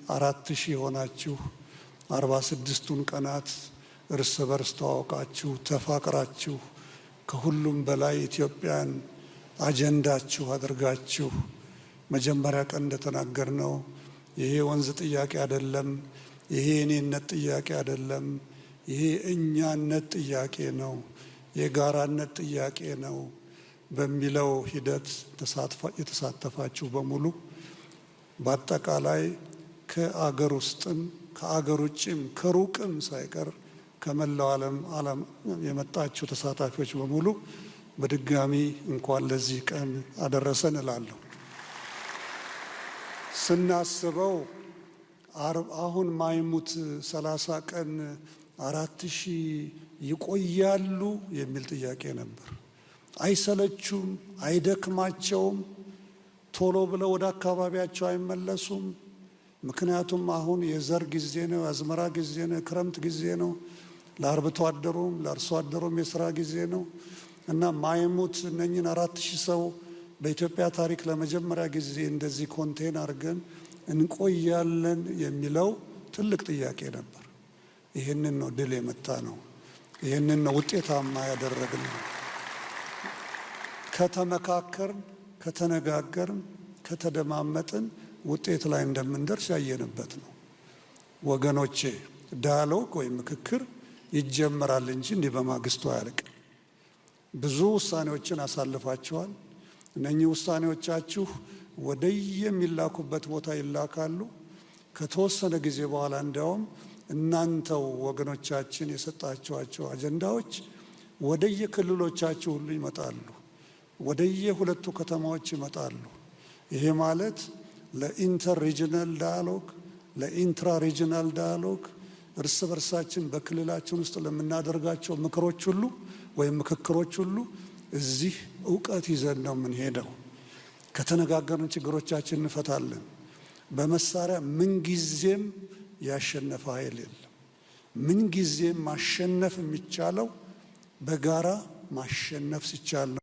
4000 ሆናችሁ 46ቱን ቀናት እርስ በርስ ተዋውቃችሁ ተፋቅራችሁ ከሁሉም በላይ ኢትዮጵያን አጀንዳችሁ አድርጋችሁ መጀመሪያ ቀን እንደተናገርነው ይሄ ወንዝ ጥያቄ አይደለም፣ ይሄ እኔነት ጥያቄ አይደለም፣ ይሄ እኛነት ጥያቄ ነው፣ የጋራነት ጥያቄ ነው በሚለው ሂደት የተሳተፋችሁ በሙሉ በአጠቃላይ ከአገር ውስጥም ከአገር ውጭም ከሩቅም ሳይቀር ከመላው ዓለም የመጣችሁ ተሳታፊዎች በሙሉ በድጋሚ እንኳን ለዚህ ቀን አደረሰን እላለሁ። ስናስበው አሁን ማይሙት 30 ቀን 4000 ይቆያሉ የሚል ጥያቄ ነበር። አይሰለቹም? አይደክማቸውም? ቶሎ ብለው ወደ አካባቢያቸው አይመለሱም? ምክንያቱም አሁን የዘር ጊዜ ነው፣ የአዝመራ ጊዜ ነው፣ የክረምት ጊዜ ነው። ለአርብቶ አደሩም ለአርሶ አደሩም የስራ ጊዜ ነው እና ማይሙት እነኝን 4000 ሰው በኢትዮጵያ ታሪክ ለመጀመሪያ ጊዜ እንደዚህ ኮንቴን አድርገን እንቆያለን የሚለው ትልቅ ጥያቄ ነበር። ይህንን ነው ድል የመታ ነው። ይህንን ነው ውጤታማ ያደረግነው። ከተመካከርን፣ ከተነጋገርን፣ ከተደማመጥን ውጤት ላይ እንደምንደርስ ያየንበት ነው። ወገኖቼ ዳያሎግ ወይም ምክክር ይጀምራል እንጂ እንዲህ በማግስቱ አያልቅም። ብዙ ውሳኔዎችን አሳልፋችኋል። እነኚህ ውሳኔዎቻችሁ ወደየሚላኩበት ቦታ ይላካሉ። ከተወሰነ ጊዜ በኋላ እንዲያውም እናንተው ወገኖቻችን የሰጣችኋቸው አጀንዳዎች ወደየክልሎቻችሁ ሁሉ ይመጣሉ፣ ወደየሁለቱ ከተማዎች ይመጣሉ። ይሄ ማለት ለኢንተር ሪጅናል ዳያሎግ፣ ለኢንትራ ሪጅናል ዳያሎግ እርስ በርሳችን በክልላችን ውስጥ ለምናደርጋቸው ምክሮች ሁሉ ወይም ምክክሮች ሁሉ እዚህ እውቀት ይዘን ነው የምንሄደው። ከተነጋገርን ችግሮቻችን እንፈታለን። በመሳሪያ ምንጊዜም ያሸነፈ ኃይል የለም። ምንጊዜም ማሸነፍ የሚቻለው በጋራ ማሸነፍ ሲቻል ነው።